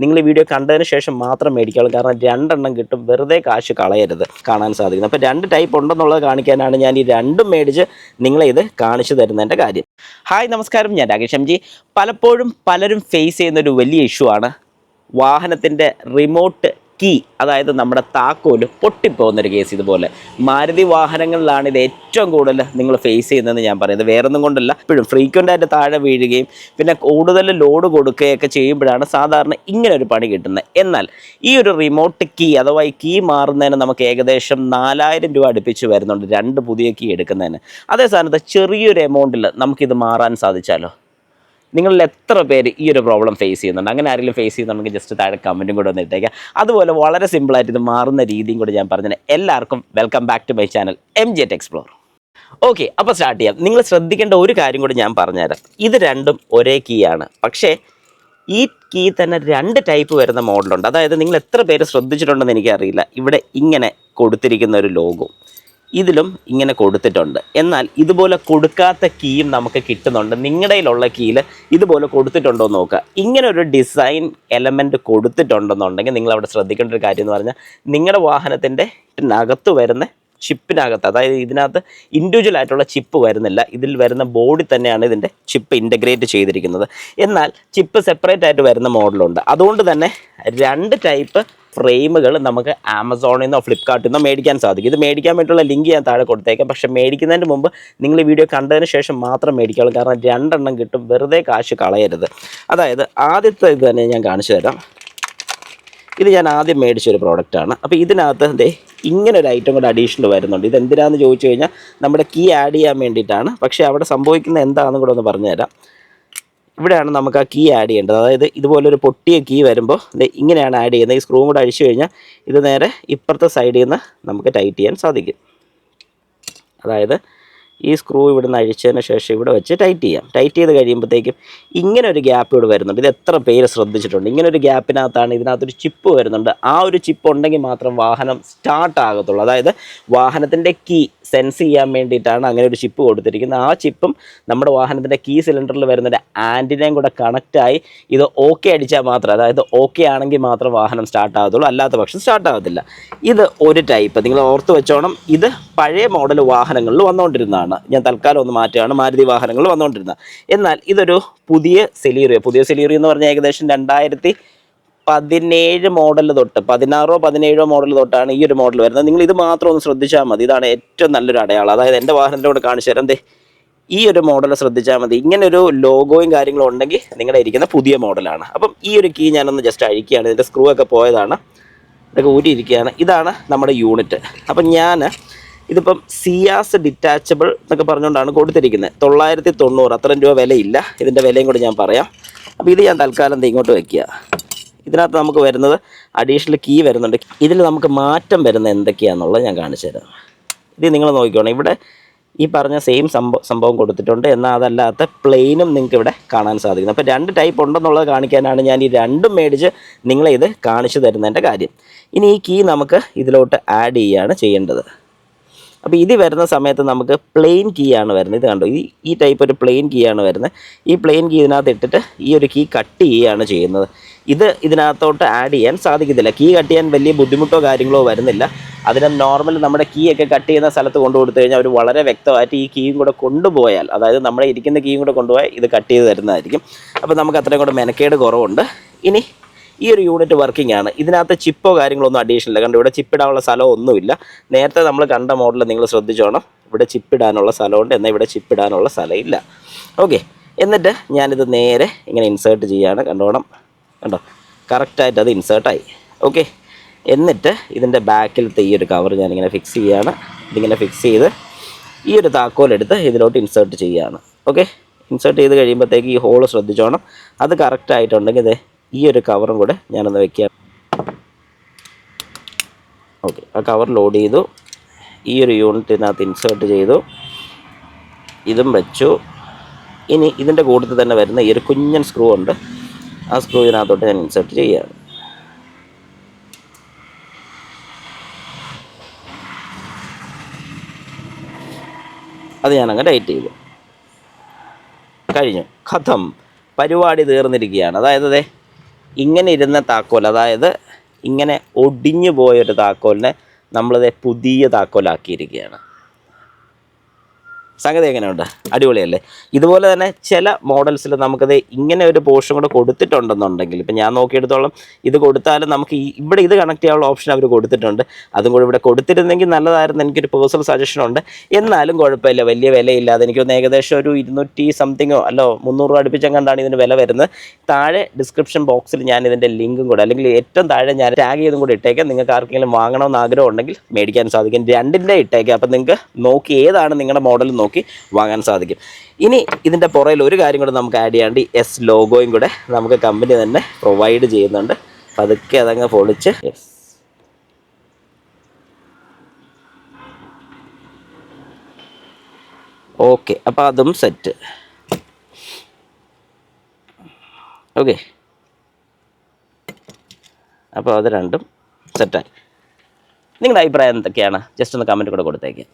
നിങ്ങൾ ഈ വീഡിയോ കണ്ടതിന് ശേഷം മാത്രം മേടിക്കാവുള്ളൂ. കാരണം രണ്ടെണ്ണം കിട്ടും, വെറുതെ കാശ് കളയരുത്. കാണാൻ സാധിക്കുന്നത് അപ്പോൾ രണ്ട് ടൈപ്പ് ഉണ്ടെന്നുള്ളത് കാണിക്കാനാണ് ഞാൻ ഈ രണ്ടും മേടിച്ച് നിങ്ങളെ ഇത് കാണിച്ചു തരുന്നതിൻ്റെ കാര്യം. ഹായ് നമസ്കാരം, ഞാൻ രാകേഷ് എം ജി. പലപ്പോഴും പലരും ഫേസ് ചെയ്യുന്നൊരു വലിയ ഇഷ്യൂ ആണ് വാഹനത്തിൻ്റെ റിമോട്ട് കീ, അതായത് നമ്മുടെ താക്കോല് പൊട്ടിപ്പോകുന്നൊരു കേസ്. ഇതുപോലെ മാരുതി വാഹനങ്ങളിലാണ് ഇത് ഏറ്റവും കൂടുതൽ നിങ്ങൾ ഫേസ് ചെയ്യുന്നതെന്ന് ഞാൻ പറയുന്നത്. വേറൊന്നും കൊണ്ടല്ല, എപ്പോഴും ഫ്രീക്വൻ്റായിട്ട് താഴെ വീഴുകയും പിന്നെ കൂടുതൽ ലോഡ് കൊടുക്കുകയൊക്കെ ചെയ്യുമ്പോഴാണ് സാധാരണ ഇങ്ങനെ ഒരു പണി കിട്ടുന്നത്. എന്നാൽ ഈ ഒരു റിമോട്ട് കീ അഥവാ ഈ കീ മാറുന്നതിന് നമുക്ക് ഏകദേശം 4000 രൂപ അടുപ്പിച്ച് വരുന്നുണ്ട്, രണ്ട് പുതിയ കീ എടുക്കുന്നതിന്. അതേ സ്ഥാനത്ത് ചെറിയൊരു എമൗണ്ടിൽ നമുക്കിത് മാറാൻ സാധിച്ചാലോ? നിങ്ങളിൽ എത്ര പേര് ഈ ഒരു പ്രോബ്ലം ഫേസ് ചെയ്യുന്നുണ്ട്? അങ്ങനെ ആരെങ്കിലും ഫേസ് ചെയ്യുന്നുണ്ടെങ്കിൽ ജസ്റ്റ് താഴെ കമൻറ്റും കൂടെ ഒന്ന് ഇട്ടേക്കുക. അതുപോലെ വളരെ സിമ്പിളായിട്ട് ഇത് മാറുന്ന രീതിയും കൂടെ ഞാൻ പറഞ്ഞത്. എല്ലാവർക്കും welcome back to my channel MJ Tech Explorer. Okay, അപ്പോൾ സ്റ്റാർട്ട് ചെയ്യാം. നിങ്ങൾ ശ്രദ്ധിക്കേണ്ട ഒരു കാര്യം കൂടി ഞാൻ പറഞ്ഞുതരാം. ഇത് രണ്ടും ഒരേ കീ ആണ്, പക്ഷേ ഈ കീ തന്നെ രണ്ട് ടൈപ്പ് വരുന്ന മോഡലുണ്ട്. അതായത് നിങ്ങൾ എത്ര പേര് ശ്രദ്ധിച്ചിട്ടുണ്ടെന്ന് എനിക്കറിയില്ല, ഇവിടെ ഇങ്ങനെ കൊടുത്തിരിക്കുന്ന ഒരു ലോഗോ ഇതിലും ഇങ്ങനെ കൊടുത്തിട്ടുണ്ട്. എന്നാൽ ഇതുപോലെ കൊടുക്കാത്ത കീയും നമുക്ക് കിട്ടുന്നുണ്ട്. നിങ്ങളുടെ കയ്യിലുള്ള കീയിൽ ഇതുപോലെ കൊടുത്തിട്ടുണ്ടോ എന്ന് നോക്കുക. ഇങ്ങനെ ഒരു ഡിസൈൻ എലമെൻറ്റ് കൊടുത്തിട്ടുണ്ടെന്നുണ്ടെങ്കിൽ നിങ്ങൾ അവിടെ ശ്രദ്ധിക്കേണ്ട ഒരു കാര്യം എന്ന് പറഞ്ഞാൽ നിങ്ങളുടെ വാഹനത്തിൻ്റെ അകത്ത് വരുന്ന ചിപ്പിനകത്ത്, അതായത് ഇതിനകത്ത് ഇൻഡിവിജ്വൽ ആയിട്ടുള്ള ചിപ്പ് വരുന്നില്ല, ഇതിൽ വരുന്ന ബോഡി തന്നെയാണ് ഇതിൻ്റെ ചിപ്പ് ഇൻ്റഗ്രേറ്റ് ചെയ്തിരിക്കുന്നത്. എന്നാൽ ചിപ്പ് സെപ്പറേറ്റ് ആയിട്ട് വരുന്ന മോഡലുണ്ട്. അതുകൊണ്ട് തന്നെ രണ്ട് ടൈപ്പ് ഫ്രെയിമുകൾ നമുക്ക് ആമസോണിൽ നിന്നോ ഫ്ലിപ്കാർട്ടിൽ നിന്നോ മേടിക്കാൻ സാധിക്കും. ഇത് മേടിക്കാൻ വേണ്ടിയിട്ടുള്ള ലിങ്ക് ഞാൻ താഴെ കൊടുത്തേക്കാം. പക്ഷേ മേടിക്കുന്നതിന് മുമ്പ് നിങ്ങൾ ഈ വീഡിയോ കണ്ടതിന് ശേഷം മാത്രം മേടിക്കാവുള്ളൂ. കാരണം രണ്ടെണ്ണം കിട്ടും, വെറുതെ കാശ് കളയരുത്. അതായത് ആദ്യത്തെ ഇത് തന്നെ ഞാൻ കാണിച്ചു തരാം. ഇത് ഞാൻ ആദ്യം മേടിച്ചൊരു പ്രോഡക്റ്റാണ്. അപ്പോൾ ഇതിനകത്ത് ഇങ്ങനെ ഒരു ഐറ്റം കൂടെ അഡീഷണൽ വരുന്നുണ്ട്. ഇതെന്തിനാണെന്ന് ചോദിച്ചു കഴിഞ്ഞാൽ നമ്മുടെ കീ ആഡ് ചെയ്യാൻ വേണ്ടിയിട്ടാണ്. പക്ഷേ അവിടെ സംഭവിക്കുന്നത് എന്താണെന്ന് കൂടെ ഒന്ന് പറഞ്ഞു തരാം. ഇവിടെയാണ് നമുക്ക് ആ കീ ആഡ് ചെയ്യേണ്ടത്. അതായത് ഇതുപോലൊരു പൊട്ടിയ കീ വരുമ്പോൾ ഇങ്ങനെയാണ് ആഡ് ചെയ്യുന്നത്. ഈ സ്ക്രൂ കൂടെ അഴിച്ചു കഴിഞ്ഞാൽ ഇത് നേരെ ഇപ്പുറത്തെ സൈഡിൽ നിന്ന് നമുക്ക് ടൈറ്റ് ചെയ്യാൻ സാധിക്കും. അതായത് ഈ സ്ക്രൂ ഇവിടുന്ന് അഴിച്ചതിന് ശേഷം ഇവിടെ വെച്ച് ടൈറ്റ് ചെയ്യാം. ടൈറ്റ് ചെയ്ത് കഴിയുമ്പോഴത്തേക്കും ഇങ്ങനെ ഒരു ഗ്യാപ്പ് ഇവിടെ വരുന്നുണ്ട്. ഇത് എത്ര പേര് ശ്രദ്ധിച്ചിട്ടുണ്ട്? ഇങ്ങനെ ഒരു ഗ്യാപ്പിനകത്താണ് ഇതിനകത്തൊരു ചിപ്പ് വരുന്നുണ്ട്. ആ ഒരു ചിപ്പ് ഉണ്ടെങ്കിൽ മാത്രം വാഹനം സ്റ്റാർട്ട് ആകത്തുള്ളൂ. അതായത് വാഹനത്തിൻ്റെ കീ സെൻസ് ചെയ്യാൻ വേണ്ടിയിട്ടാണ് അങ്ങനെ ഒരു ചിപ്പ് കൊടുത്തിരിക്കുന്നത്. ആ ചിപ്പും നമ്മുടെ വാഹനത്തിൻ്റെ കീ സിലിണ്ടറിൽ വരുന്നൊരു ആൻറ്റിനയും കൂടെ കണക്റ്റായി ഇത് ഓക്കെ അടിച്ചാൽ മാത്രം, അതായത് ഓക്കെ ആണെങ്കിൽ മാത്രം വാഹനം സ്റ്റാർട്ട് ആകത്തുള്ളൂ, അല്ലാത്ത പക്ഷം സ്റ്റാർട്ട് ആകത്തില്ല. ഇത് ഒരു ടൈപ്പ്, നിങ്ങൾ ഓർത്ത് വെച്ചോണം. ഇത് പഴയ മോഡൽ വാഹനങ്ങളിൽ വന്നുകൊണ്ടിരുന്നതാണ്. ഞാൻ തൽക്കാലം ഒന്ന് മാറ്റുകയാണ്, മാരുതി വാഹനങ്ങളിൽ വന്നുകൊണ്ടിരുന്നത്. എന്നാൽ ഇതൊരു പുതിയ സെലീറിയോ എന്ന് പറഞ്ഞാൽ ഏകദേശം 2017 മോഡൽ തൊട്ട് 16-17 മോഡൽ തൊട്ടാണ് ഈ ഒരു മോഡൽ വരുന്നത്. നിങ്ങൾ ഇത് മാത്രം ഒന്ന് ശ്രദ്ധിച്ചാൽ മതി. ഇതാണ് ഏറ്റവും നല്ലൊരു അടയാളം. അതായത് എൻ്റെ വാഹനത്തിലൂടെ കാണിച്ചു തരാം. ഈ ഒരു മോഡൽ ശ്രദ്ധിച്ചാൽ മതി. ഇങ്ങനൊരു ലോഗോയും കാര്യങ്ങളും ഉണ്ടെങ്കിൽ നിങ്ങളുടെ ഇരിക്കുന്ന പുതിയ മോഡലാണ്. അപ്പം ഈ ഒരു കീ ഞാനൊന്ന് ജസ്റ്റ് അഴിക്കുകയാണ്. ഇതിൻ്റെ സ്ക്രൂ ഒക്കെ പോയതാണ്, ഇതൊക്കെ ഊരിയിരിക്കുകയാണ്. ഇതാണ് നമ്മുടെ യൂണിറ്റ്. അപ്പം ഇതിപ്പം സിയാസ് ഡിറ്റാച്ചബിൾ എന്നൊക്കെ പറഞ്ഞുകൊണ്ടാണ് കൊടുത്തിരിക്കുന്നത്. 990, അത്രയും രൂപ വിലയില്ല. ഇതിൻ്റെ വിലയും കൂടി ഞാൻ പറയാം. അപ്പോൾ ഇത് ഞാൻ തൽക്കാലം ഇങ്ങോട്ട് വയ്ക്കുക. ഇതിനകത്ത് നമുക്ക് വരുന്നത് അഡീഷണൽ കീ വരുന്നുണ്ട്. ഇതിൽ നമുക്ക് മാറ്റം വരുന്നത് എന്തൊക്കെയാണെന്നുള്ളത് ഞാൻ കാണിച്ചു തരാം. ഇത് നിങ്ങൾ നോക്കിക്കോണം. ഇവിടെ ഈ പറഞ്ഞ സെയിം സംഭവം കൊടുത്തിട്ടുണ്ട്. എന്നാൽ അതല്ലാത്ത പ്ലെയിനും നിങ്ങൾക്ക് ഇവിടെ കാണാൻ സാധിക്കുന്നു. അപ്പോൾ രണ്ട് ടൈപ്പ് ഉണ്ടെന്നുള്ളത് കാണിക്കാനാണ് ഞാൻ ഈ രണ്ടും മേടിച്ച് നിങ്ങളെ ഇത് കാണിച്ചു തരുന്നതിൻ്റെ കാര്യം. ഇനി ഈ കീ നമുക്ക് ഇതിലോട്ട് ആഡ് ചെയ്യുകയാണ് ചെയ്യേണ്ടത്. അപ്പോൾ ഇത് വരുന്ന സമയത്ത് നമുക്ക് പ്ലെയിൻ കീ ആണ് വരുന്നത്. ഇത് കണ്ടോ, ഈ ടൈപ്പ് ഒരു പ്ലെയിൻ കീ ആണ് വരുന്നത്. ഈ പ്ലെയിൻ കീ ഇതിനകത്ത് ഇട്ടിട്ട് ഈ ഒരു കീ കട്ട് ചെയ്യുകയാണ് ചെയ്യുന്നത്. ഇതിനകത്തോട്ട് ആഡ് ചെയ്യാൻ സാധിക്കത്തില്ല. കീ കട്ട് ചെയ്യാൻ വലിയ ബുദ്ധിമുട്ടോ കാര്യങ്ങളോ വരുന്നില്ല. അതിന് നോർമൽ നമ്മുടെ കീ ഒക്കെ കട്ട് ചെയ്യുന്ന സ്ഥലത്ത് കൊണ്ടു കൊടുത്തു കഴിഞ്ഞാൽ അവർ വളരെ വ്യക്തമായിട്ട് ഈ കീയും കൂടെ കൊണ്ടുപോയാൽ, അതായത് നമ്മുടെ ഇരിക്കുന്ന കീയും കൂടെ കൊണ്ടുപോയാൽ ഇത് കട്ട് ചെയ്ത് തരുന്നതായിരിക്കും. അപ്പോൾ നമുക്ക് അത്രയും കൂടെ മെനക്കേട് കുറവുണ്ട്. ഇനി ഈ ഒരു യൂണിറ്റ് വർക്കിംഗ് ആണ്. ഇതിനകത്ത് ചിപ്പോ കാര്യങ്ങളൊന്നും അഡീഷണൽ ഇല്ല. കണ്ടോ, ഇവിടെ ചിപ്പിടാനുള്ള സ്ഥലം ഒന്നുമില്ല. നേരത്തെ നമ്മൾ കണ്ട മോഡൽ നിങ്ങൾ ശ്രദ്ധിച്ചോണം. ഇവിടെ ചിപ്പിടാനുള്ള സ്ഥലമുണ്ട്, എന്നാൽ ഇവിടെ ചിപ്പിടാനുള്ള സ്ഥലമില്ല. ഓക്കെ, എന്നിട്ട് ഞാനിത് നേരെ ഇങ്ങനെ ഇൻസേർട്ട് ചെയ്യുകയാണ്. കണ്ടോ, കറക്റ്റായിട്ട് അത് ഇൻസേർട്ടായി. ഓക്കെ, എന്നിട്ട് ഇതിൻ്റെ ബാക്കിലത്തെ ഈ ഒരു കവർ ഞാനിങ്ങനെ ഫിക്സ് ചെയ്യുകയാണ്. ഇതിങ്ങനെ ഫിക്സ് ചെയ്ത് ഈ ഒരു താക്കോലെടുത്ത് ഇതിലോട്ട് ഇൻസേർട്ട് ചെയ്യുകയാണ്. ഓക്കെ, ഇൻസേർട്ട് ചെയ്ത് കഴിയുമ്പോഴത്തേക്ക് ഈ ഹോള് ശ്രദ്ധിച്ചോണം. അത് കറക്റ്റായിട്ടുണ്ടെങ്കിൽ ഈ ഒരു കവറും കൂടെ ഞാനൊന്ന് വെക്കാം. ഓക്കെ, ആ കവർ ലോഡ് ചെയ്തു. ഈ ഒരു യൂണിറ്റിനകത്ത് ഇൻസേർട്ട് ചെയ്തു. ഇതും വെച്ചു. ഇനി ഇതിൻ്റെ കൂട്ടത്തിൽ തന്നെ വരുന്ന ഈ ഒരു കുഞ്ഞൻ സ്ക്രൂ ഉണ്ട്. ആ സ്ക്രൂ ഇതിനകത്തോട്ട് ഞാൻ ഇൻസേർട്ട് ചെയ്യുകയാണ്. അത് ഞാനങ്ങ് ടൈറ്റ് ചെയ്തു. കഴിഞ്ഞു, ഖത്തം, പരിപാടി തീർന്നിരിക്കുകയാണ്. അതായത് ഇങ്ങനെ ഇരുന്ന താക്കോൽ, അതായത് ഇങ്ങനെ ഒടിഞ്ഞു പോയൊരു താക്കോലിനെ നമ്മളിത് പുതിയ താക്കോലാക്കിയിരിക്കുകയാണ്. സംഗതി എങ്ങനെയുണ്ട്? അടിപൊളിയല്ലേ? ഇതുപോലെ തന്നെ ചില മോഡൽസിൽ നമുക്കത് ഇങ്ങനെ ഒരു പോർഷൻ കൂടെ കൊടുത്തിട്ടുണ്ടെന്നുണ്ടെങ്കിൽ, ഇപ്പം ഞാൻ നോക്കിയെടുത്തോളം ഇത് കൊടുത്താലും നമുക്ക് ഇവിടെ ഇത് കണക്ട് ചെയ്യാനുള്ള ഓപ്ഷൻ അവർ കൊടുത്തിട്ടുണ്ട്. അതും കൂടി ഇവിടെ കൊടുത്തിരുന്നെങ്കിൽ നല്ലതായിരുന്നു, എനിക്കൊരു പേഴ്സണൽ സജഷൻ ഉണ്ട്. എന്നാലും കുഴപ്പമില്ല, വലിയ വിലയില്ലാതെ എനിക്കൊന്ന് ഏകദേശം ഒരു 200 സംതിങ്ങോ അല്ലോ 300 രൂപ അടുപ്പിച്ചെങ്ങാണ്ടാണ് ഇതിന് വില വരുന്നത്. താഴെ ഡിസ്ക്രിപ്ഷൻ ബോക്സിൽ ഞാൻ ഇതിൻ്റെ ലിങ്കും കൂടെ, അല്ലെങ്കിൽ ഏറ്റവും താഴെ ഞാൻ ടാഗ് ചെയ്തും കൂടി ഇട്ടേക്കാം. നിങ്ങൾക്ക് ആർക്കെങ്കിലും വാങ്ങണമെന്ന് ആഗ്രഹം ഉണ്ടെങ്കിൽ മേടിക്കാൻ സാധിക്കും. രണ്ടിൻ്റെ ഇട്ടേക്കാം. അപ്പം നിങ്ങൾക്ക് നോക്കി ഏതാണ് നിങ്ങളുടെ മോഡൽ നോക്കി വാങ്ങാൻ സാധിക്കും. ഇനി ഇതിൻ്റെ പുറയിൽ ഒരു കാര്യം കൂടെ നമുക്ക് ആഡ് ചെയ്യാണ്ട്, എസ് ലോഗോയും കൂടെ നമുക്ക് കമ്പനി തന്നെ പ്രൊവൈഡ് ചെയ്യുന്നുണ്ട്. പതുക്കെ അതങ്ങ് പൊളിച്ച് ഓക്കെ. അപ്പോൾ അതും സെറ്റ്. ഓക്കെ, അപ്പോൾ അത് രണ്ടും സെറ്റായി. നിങ്ങളുടെ അഭിപ്രായം എന്തൊക്കെയാണ്? ജസ്റ്റ് ഒന്ന് കമൻറ്റ് കൂടെ കൊടുത്തേക്ക്.